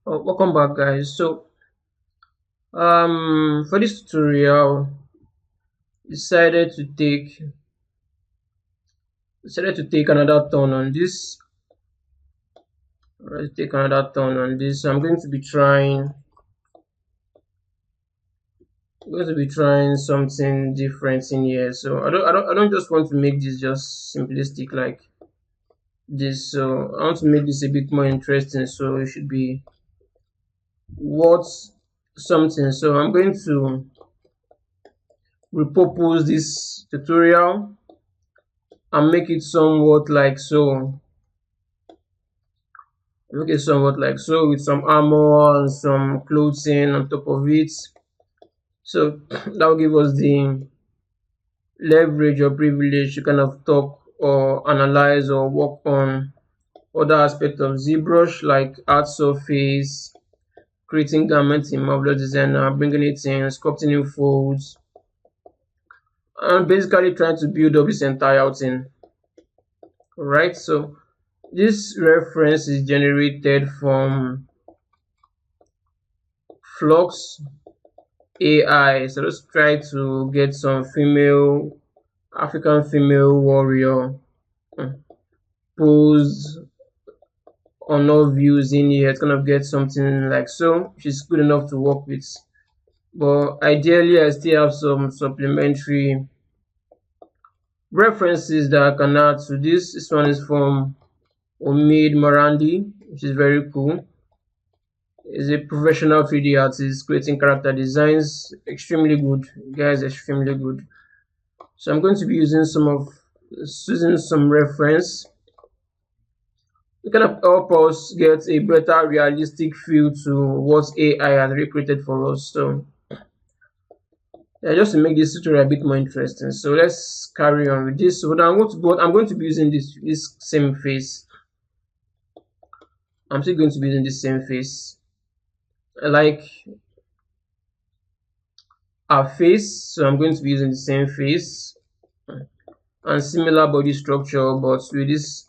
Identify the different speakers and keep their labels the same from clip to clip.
Speaker 1: Welcome back, guys. For this tutorial, decided to take another turn on this. Let's take another turn on this. I'm going to be trying something different in here. So I don't just want to make this just simplistic like this. So I want to make this a bit more interesting. So it should be worth something. So I'm going to repurpose this tutorial and make it somewhat like so. Okay, somewhat like so, with some armor and some clothing on top of it. So that will give us the leverage or privilege to kind of talk or analyze or work on other aspects of Zbrush like art surface, creating garments in Marvelous Designer, bringing it in, sculpting new folds, and basically trying to build up this entire thing. Right, so this reference is generated from Flux AI. So let's try to get some African female warrior pose on all views in here. It's gonna get something like so, which is good enough to work with. But ideally, I still have some supplementary references that I can add to this. This one is from Omid Morandi, which is very cool. Is a professional 3D artist creating character designs. Extremely good, guys. Extremely good. So I'm going to be using some reference. It kind of help us get a better realistic feel to what AI has recreated for us. So yeah, just to make this tutorial a bit more interesting. So let's carry on with this. So now I'm going to be using this same face. I'm still going to be using this same face. I like our face, so I'm going to be using the same face and similar body structure, but with this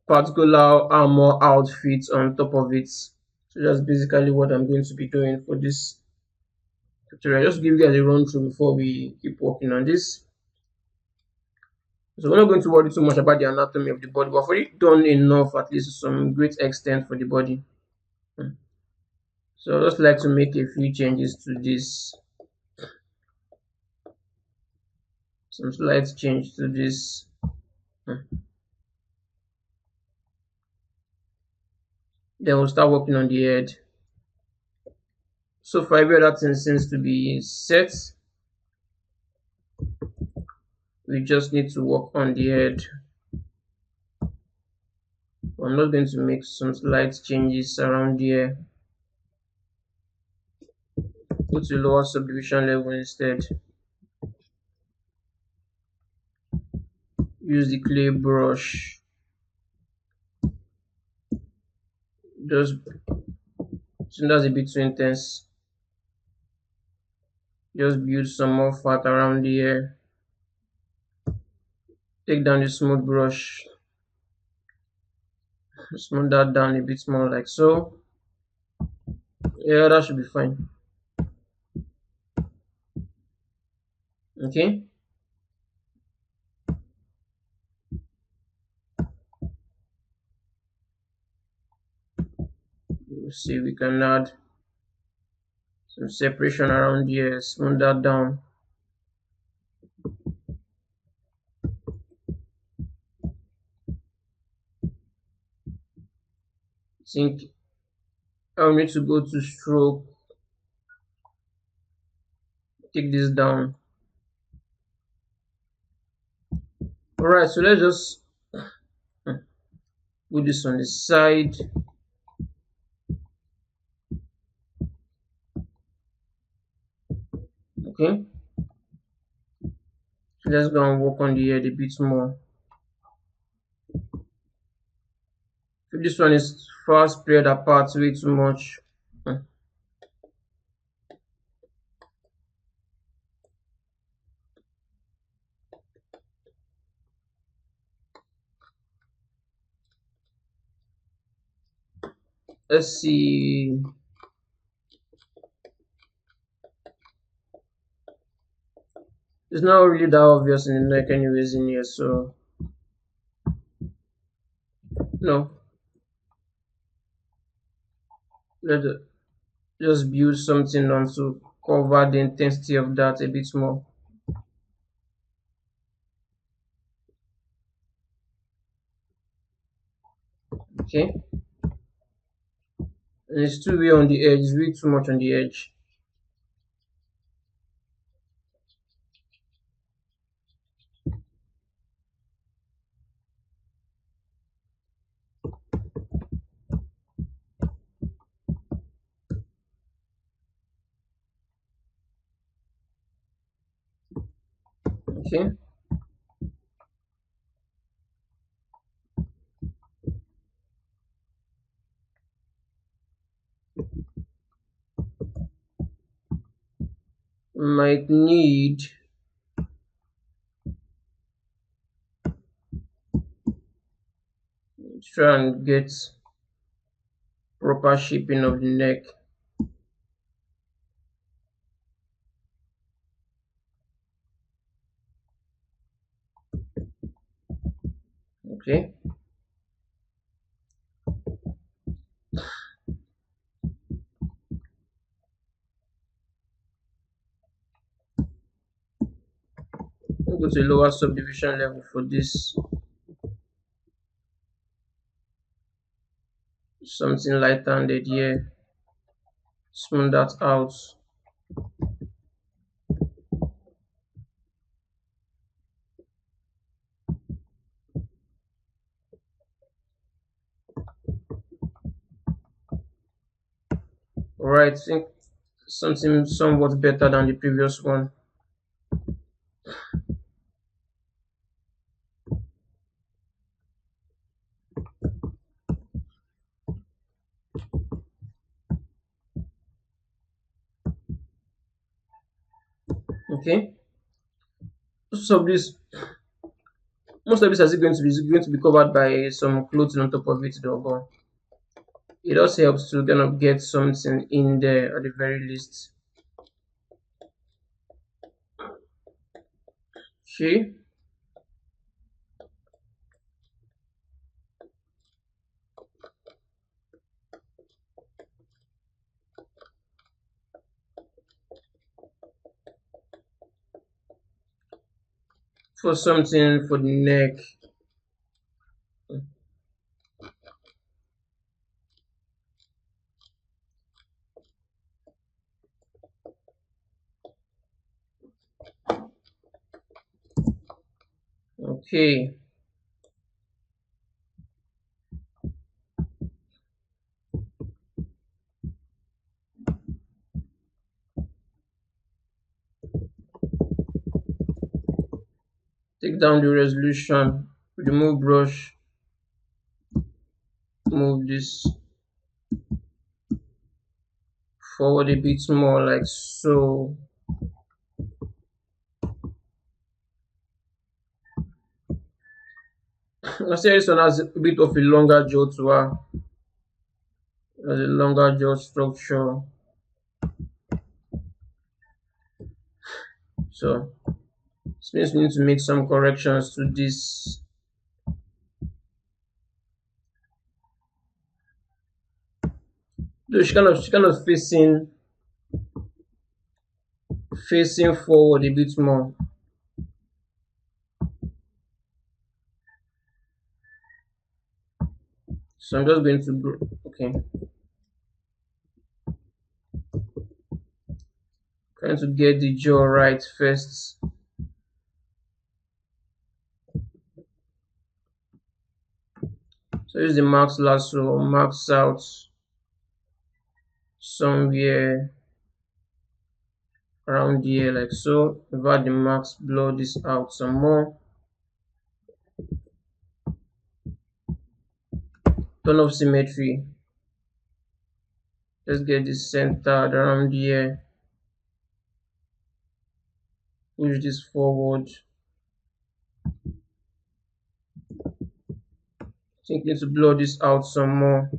Speaker 1: particular armor outfit on top of it. So that's basically what I'm going to be doing for this tutorial. Just give you guys a run through before we keep working on this. So we're not going to worry too much about the anatomy of the body, but I've already done enough, at least to some great extent, for the body. So I'd just like to make a few changes to this. Some slight change to this. Then we'll start working on the head. So far, every other thing seems to be set. We just need to work on the head. I'm not going to make some slight changes around here. Go to lower subdivision level instead. Use the clay brush. Just so that's a bit too intense. Just build some more fat around here. Take down the smooth brush. Smooth that down a bit more like so. Yeah, that should be fine. Okay. We'll see, we can add some separation around here. Smooth that down. I think I'll need to go to stroke. Take this down. Alright, so let's just put this on the side. Okay. So let's go and work on the head a bit more. So this one is far spread apart way too much. Let's see. It's not really that obvious in the neck anyways in here, so no. Let's just build something on to cover the intensity of that a bit more. Okay. And it's too way on the edge, it's way too much on the edge. Okay. Might need to try and get proper shaping of the neck. Okay. We'll go to a lower subdivision level for this. Something light-handed here. Smooth that out. Alright, I think something somewhat better than the previous one. Okay. So this most of this is going to be covered by some clothing on top of it though, but it also helps to kind of get something in there at the very least. Okay. For something for the neck. Okay. Take down the resolution, remove brush, move this forward a bit more like so. I say this one has a bit of a longer jaw to her. Has a longer jaw structure. So this means we need to make some corrections to this. So she kind of facing forward a bit more. So I'm just going to okay. Trying to get the jaw right first. So use the max lasso, max out somewhere around here like so. Without the max, blow this out some more. Turn off symmetry. Let's get this centered around here. Push this forward. I think need to blow this out some more.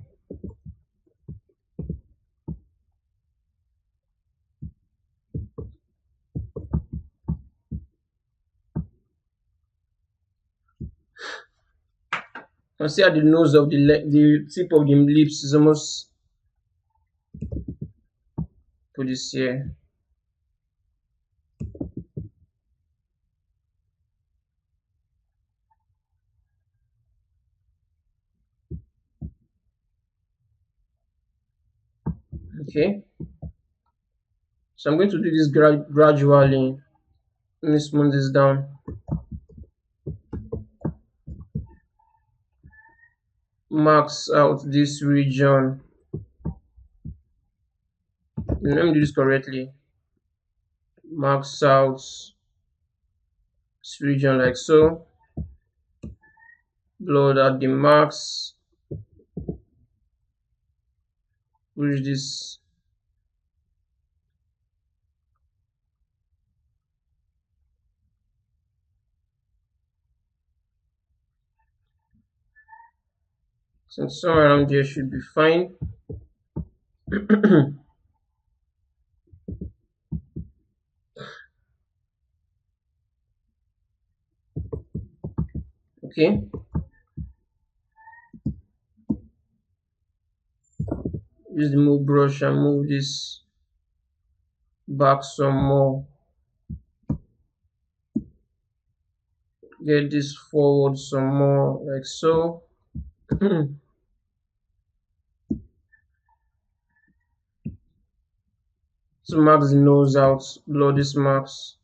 Speaker 1: can see at the nose of the tip of the lips is almost put this here. Okay, so I'm going to do this gradually. Let me smooth this down. Marks out this region. Let me do this correctly. Marks out this region like so. Blot out the marks. Push this. So somewhere around here should be fine. Okay. Use the move brush and move this back some more. Get this forward some more like so. So mark the nose out, blow these marks.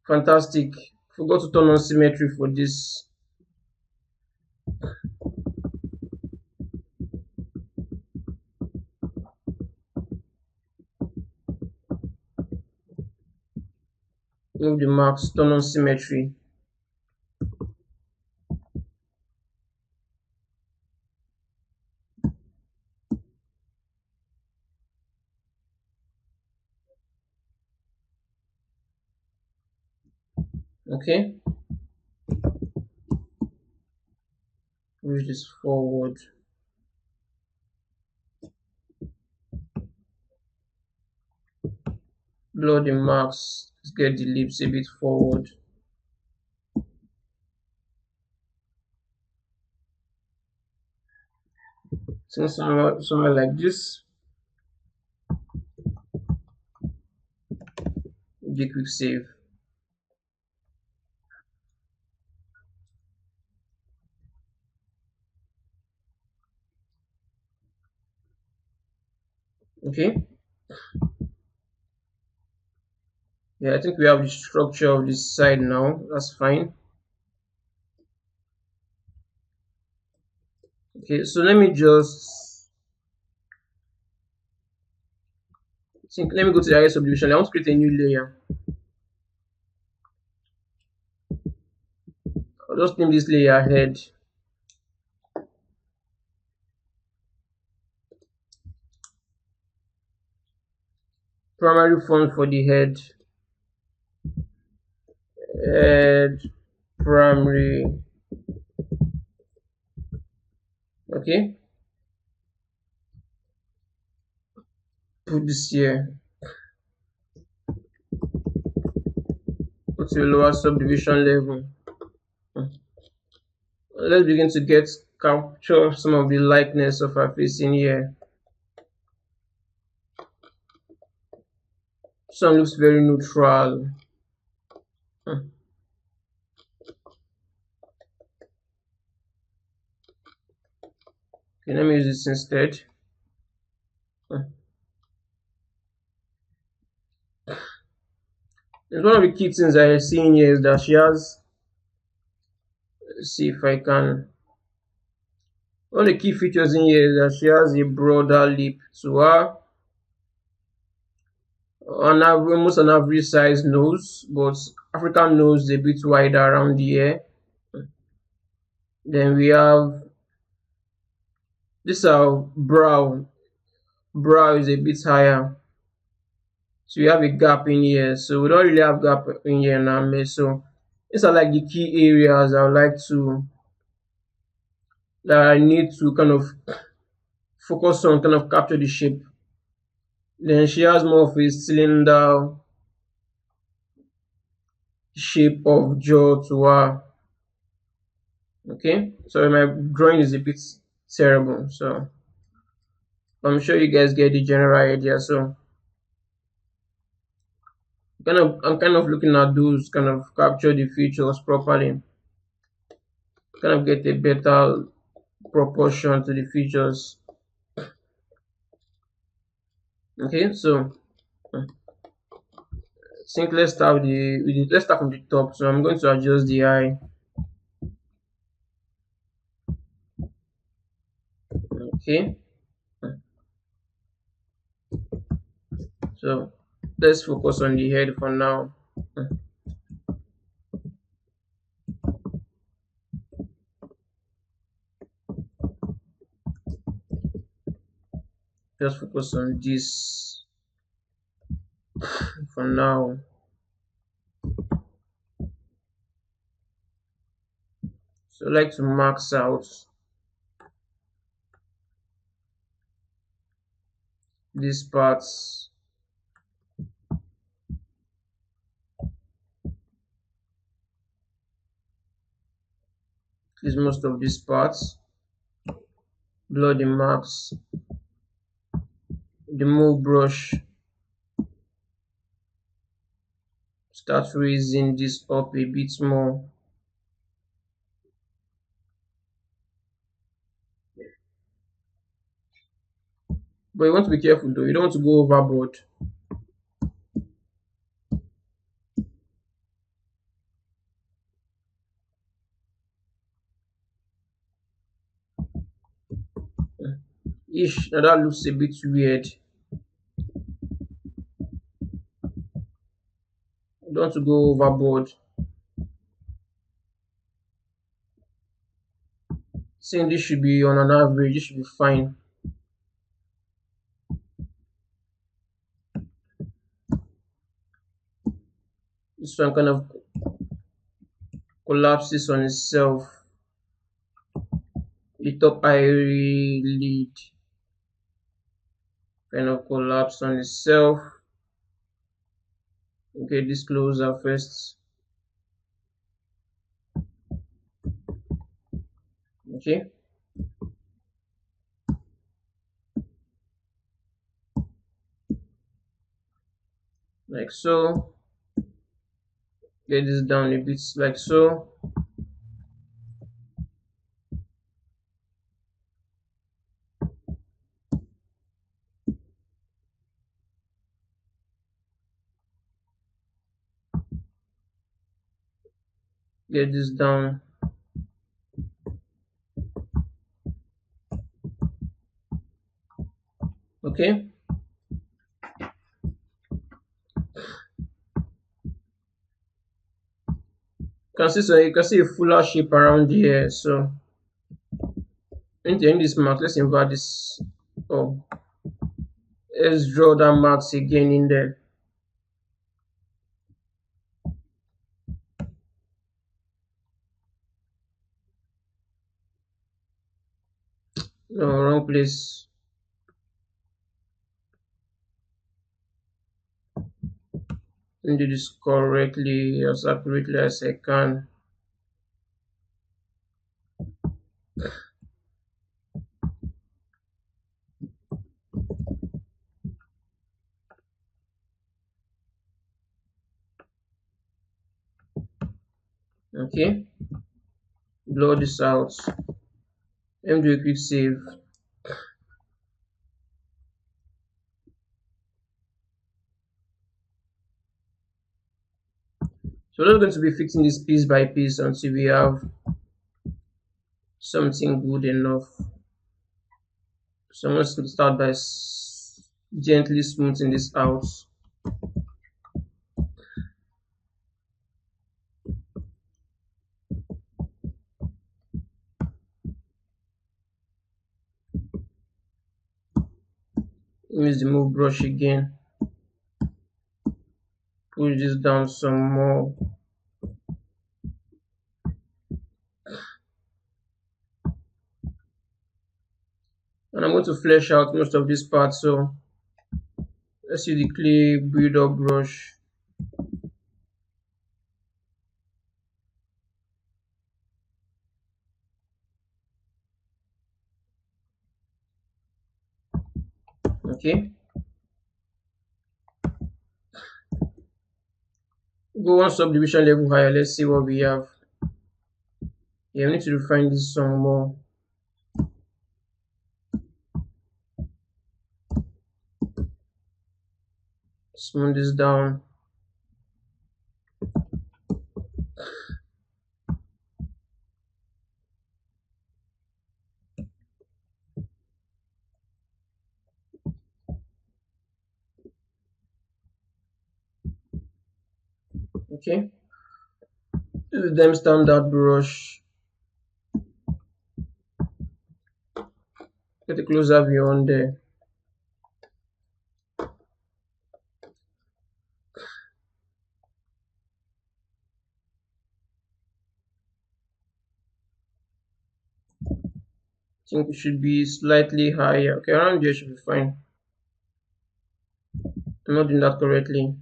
Speaker 1: Fantastic. Forgot to turn on symmetry for this. Move the marks, turn on symmetry. Okay. Push this forward. Blow the marks. Let's get the lips a bit forward. So somewhere like this. Do a quick save. Okay. Yeah, I think we have the structure of this side now. That's fine. Okay, so let me just think. Let me go to the area subdivision. I want to create a new layer. I'll just name this layer head. Primary font for the head. Head primary. Okay. Put this here. Go to the lower subdivision level. Let's begin to capture some of the likeness of our face in here. Some looks very neutral. Okay, let me use this instead. And one of the key things I see in here is that she has, let's see if I can, one of the key features in here is that she has a broader lip to her, almost an average size nose, but African nose is a bit wider around the ear. Then we have this brow is a bit higher, so we have a gap in here, so we don't really have gap in here now. So these are like the key areas I would like to, that I need to kind of focus on, kind of capture the shape. Then she has more of a cylinder shape of jaw to her. Okay, so my drawing is a bit terrible, so I'm sure you guys get the general idea. So I'm kind of looking at those, kind of capture the features properly, kind of get a better proportion to the features. Okay, so I think let's start from the top. So I'm going to adjust the eye. Okay, so let's focus on the head for now. Just focus on this for now. So I like to max out these parts, is most of these parts, blur the marks, the move brush, start raising this up a bit more. But you want to be careful though, you don't want to go overboard. Ish, now that looks a bit weird. You don't want to go overboard. Saying this should be on an average, this should be fine. This one kind of collapses on itself. The top eyelid kind of collapse on itself. Okay, this closer first. Okay, like so. Get this down a bit, like so. Get this down. Okay, you can see a fuller shape around here. So in this mark, let's invert this. Oh, let's draw that marks again in there. No, wrong place. Let me do this correctly, as accurately as I can. Okay, blur this out. Let me do a quick save. So we're going to be fixing this piece by piece until we have something good enough. So I'm going to start by gently smoothing this out. Use the move brush again. Push this down some more. And I'm going to flesh out most of this part. So let's use the clay build up brush. Okay, go one subdivision level higher. Let's see what we have. Yeah, we need to refine this some more. Smooth this down. Okay, this is them standard brush. Get a closer view on there. I think it should be slightly higher. Okay, around here should be fine. I'm not doing that correctly.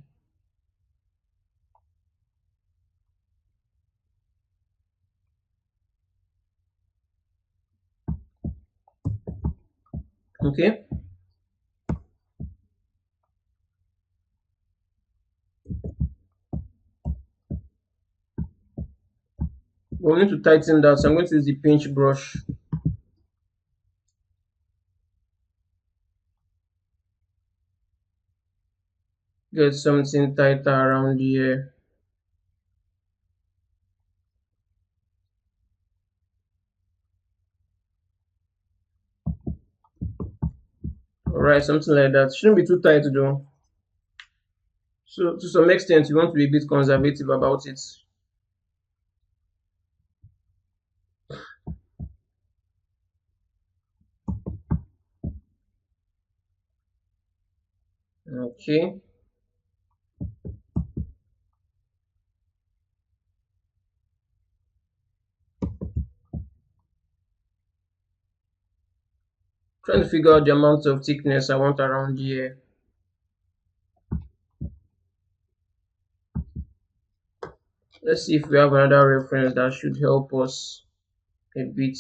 Speaker 1: Okay, we need to tighten that, so I'm going to use the pinch brush. Get something tighter around here. Alright, something like that. Shouldn't be too tight though. So to some extent, you want to be a bit conservative about it. Okay. Trying to figure out the amount of thickness I want around here. Let's see if we have another reference that should help us a bit.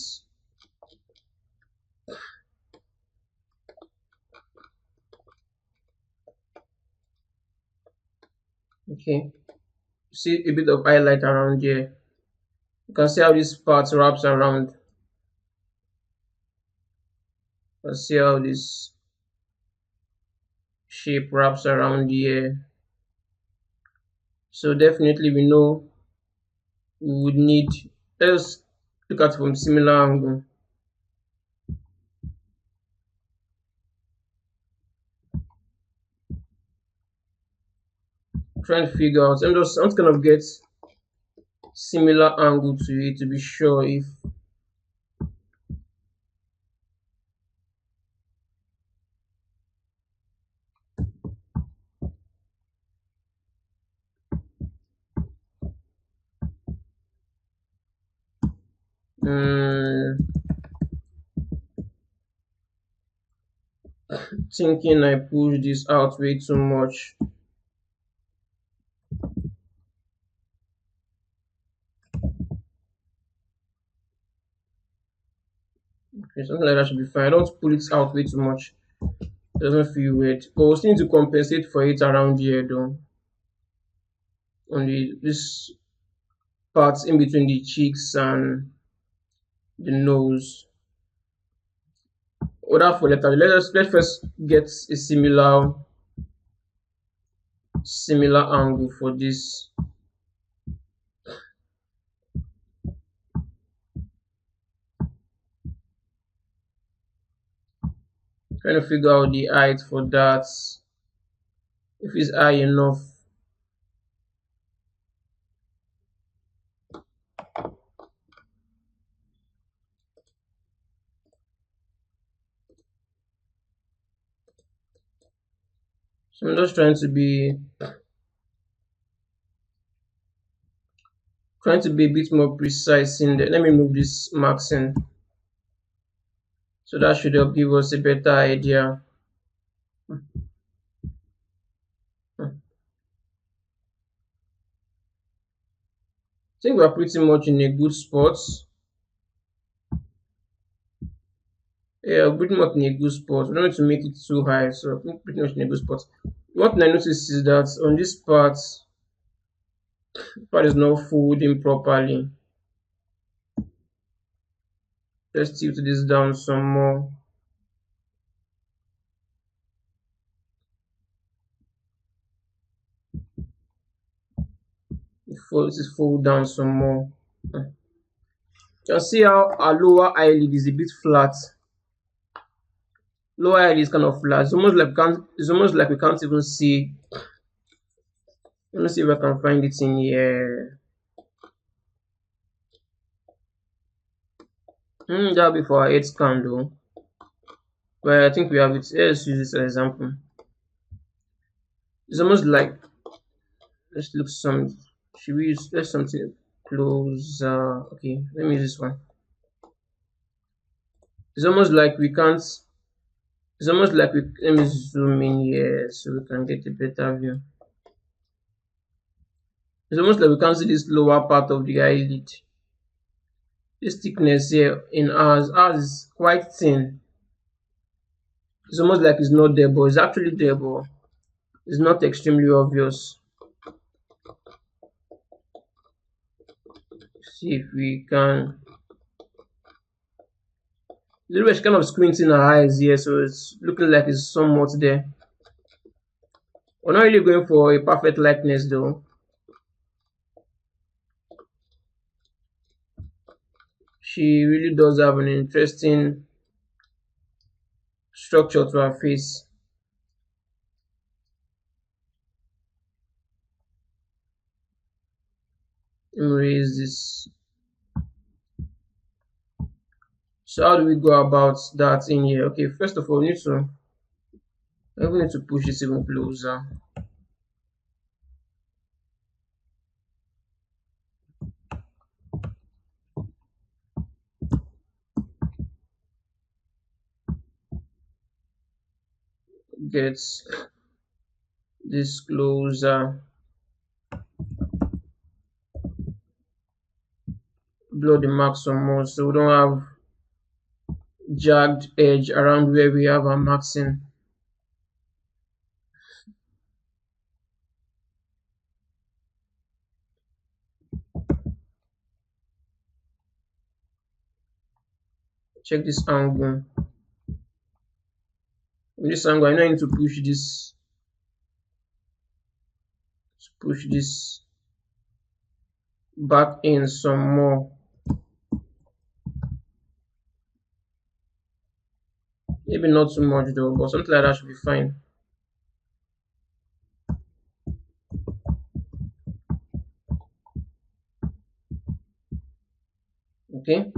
Speaker 1: Okay. See a bit of highlight around here. You can see how this part wraps around. Let's see how this shape wraps around here. So definitely we know we would need, let's look at it from similar angle. Trying to figure out, I'm just kind of get similar angle to it to be sure if thinking I pushed this out way too much. Okay, something like that should be fine. I don't pull it out way too much. It doesn't feel weird. But we still need to compensate for it around here though. On this parts in between the cheeks and the nose. Order for letter. Let's first get a similar angle for this. Trying to figure out the height for that. If it's high enough. So I'm just trying to be a bit more precise in there. Let me move this marks in. So that should help give us a better idea. I think we're pretty much in a good spot. Yeah, pretty much in a good spot. We don't need to make it too high, so I think pretty much in a good spot. What I noticed is that on this part is not folding properly. Let's tilt this down some more. This is fold down some more. You can see how our lower eyelid is a bit flat. Lower eyelid is kind of flat. It's almost like we can't even see. Let me see if I can find it in here. That'll be for our head scan though. But I think we have it. Let's use this as an example. It's almost like, let's look some. Should we use, let's something closer. Okay, let me use this one. It's almost like we can't. It's almost like we. Let me zoom in here so we can get a better view. It's almost like we can't see this lower part of the eyelid. This thickness here in ours is quite thin. It's almost like it's not there, but it's actually there, but it's not extremely obvious. See if we can. Little bit kind of squinting her eyes here, so it's looking like it's somewhat there. We're not really going for a perfect likeness though. She really does have an interesting structure to her face. Let me raise this. So how do we go about that in here? Okay, first of all, we need to push this even closer. Get this closer. Blur the mark some more so we don't have jagged edge around where we have our marking. Check this angle. With this angle, I now need to push this back in some more. Maybe not too much though, but something like that should be fine. Okay.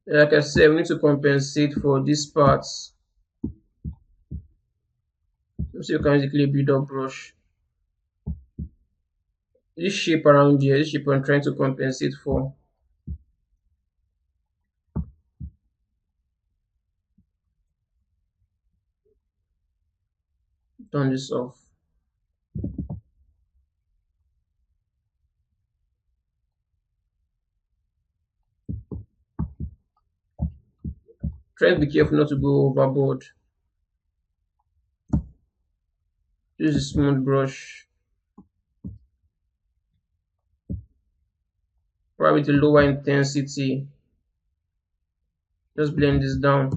Speaker 1: Like I said, we need to compensate for these parts. So you can easily build up brush. This shape around here, this shape I'm trying to compensate for. Turn this off. Try to be careful not to go overboard. Use a smooth brush. Probably the lower intensity. Just blend this down.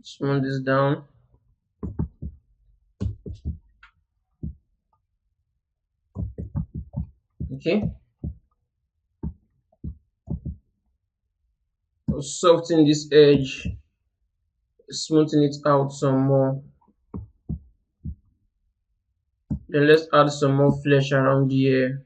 Speaker 1: Smooth this down. Okay. I'll soften this edge, smoothing it out some more. Then let's add some more flesh around here.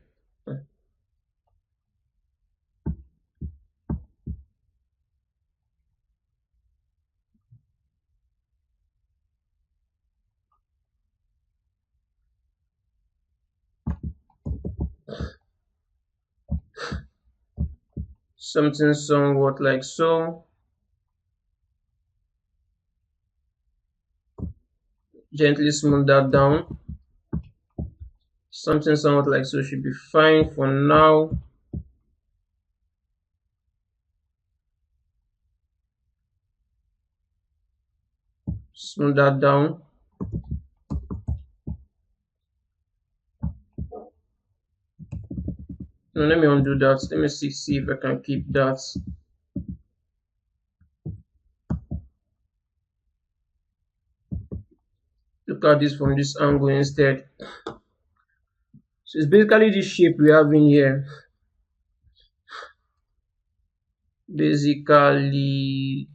Speaker 1: something somewhat like so. Gently smooth that down. Something somewhat like so should be fine for now. Smooth that down. Now let me undo that. Let me see if I can keep that. Look at this from this angle instead. So it's basically this shape we have in here. Basically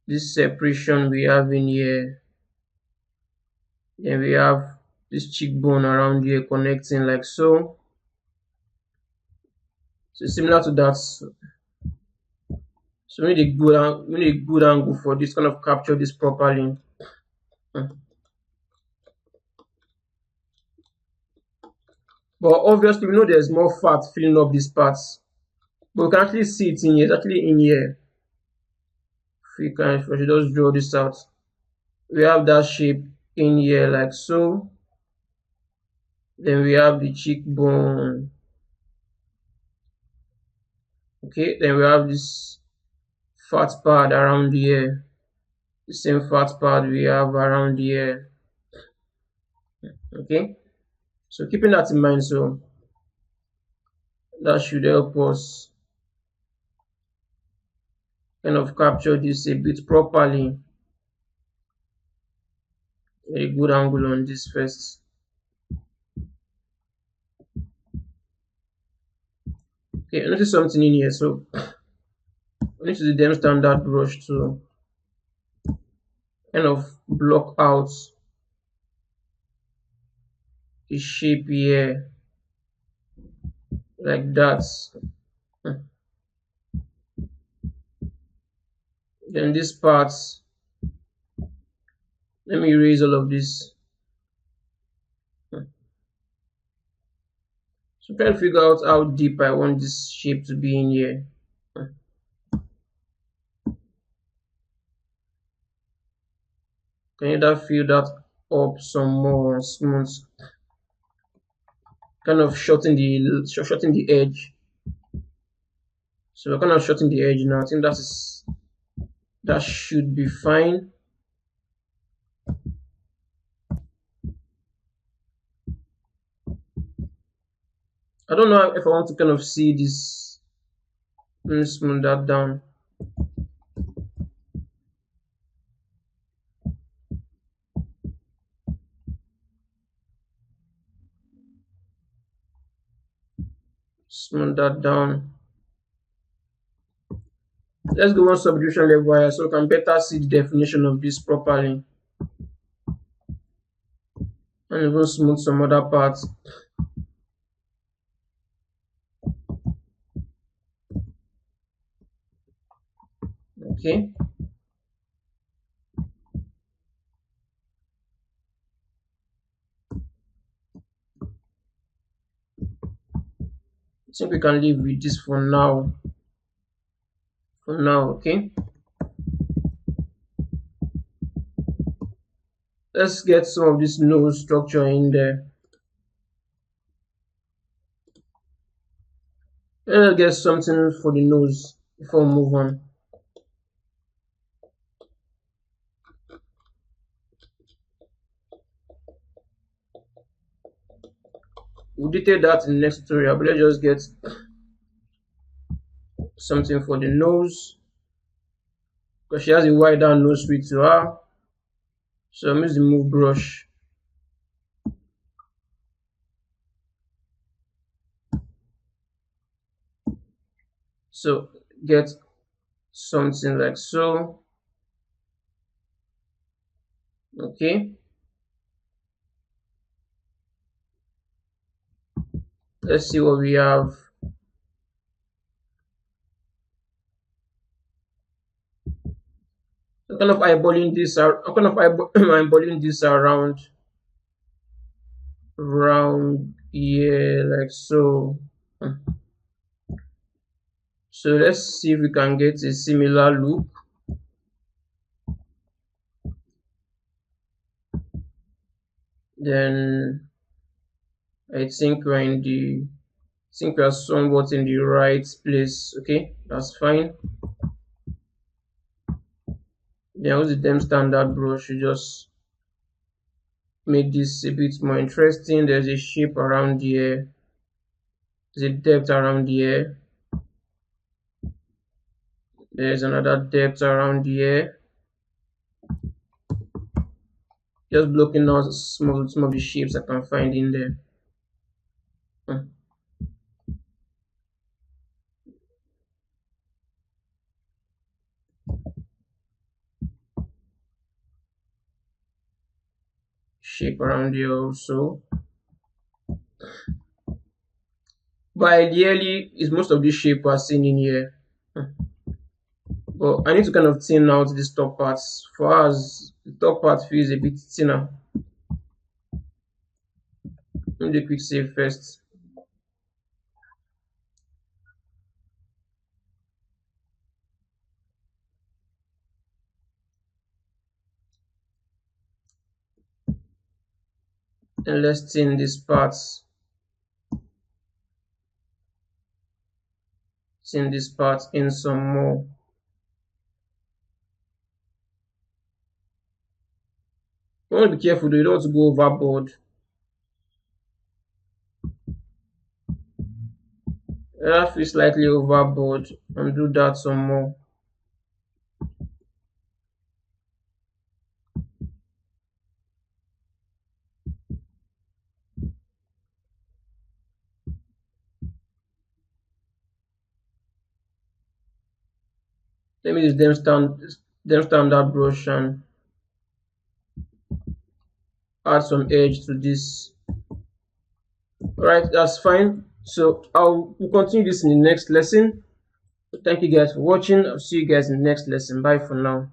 Speaker 1: this separation we have in here. Then we have this cheekbone around here connecting like so. So similar to that. So we need a good angle for this, kind of capture this properly. But obviously we know there's more fat filling up these parts. But we can actually see it in here. It's actually in here. If we should just draw this out. We have that shape in here like so. Then we have the cheekbone. Okay, then we have this fat part around here. The same fat part we have around here. Okay, so keeping that in mind, so that should help us kind of capture this a bit properly. A good angle on this first. Okay, notice something in here. So I need to use the dem standard brush to kind of block out the shape here like that. Then this part, let me erase all of this. So try to figure out how deep I want this shape to be in here. Can either fill that up some more and smooth, kind of shorten the edge. So we're kind of shortening the edge now. I think that should be fine. I don't know if I want to kind of see this. Let me smooth that down. Smooth that down. Let's go one subdivision level higher so we can better see the definition of this properly. And even smooth some other parts. Okay. I think we can live with this for now. Okay. Let's get some of this nose structure in there. Let's get something for the nose before we move on. We'll detail that in the next tutorial, but let's just get something for the nose, because she has a wider nose width to her. So I'm using the move brush. So get something like so. Okay. Let's see what we have. I'm kind of eyeballing this out. I'm kind of eyeballing this around here like so. So let's see if we can get a similar look. Then I think we're somewhat in the right place. Okay, that's fine. Then with the them standard brush, you just make this a bit more interesting. There's a shape around here, there's a depth around here, there's another depth around here. Just blocking out some of the shapes I can find in there. Shape around here also. But ideally, is most of the shape we're seeing in here. But I need to kind of thin out this top parts. For us, the top part feels a bit thinner. Let me do a quick save first. And let's thin this part. Thin this part in some more. You want to be careful though, you don't want to go overboard. That feels slightly overboard, and do that some more. Let me use them standard brush and add some edge to this. Alright, that's fine. So we'll continue this in the next lesson. So thank you guys for watching. I'll see you guys in the next lesson. Bye for now.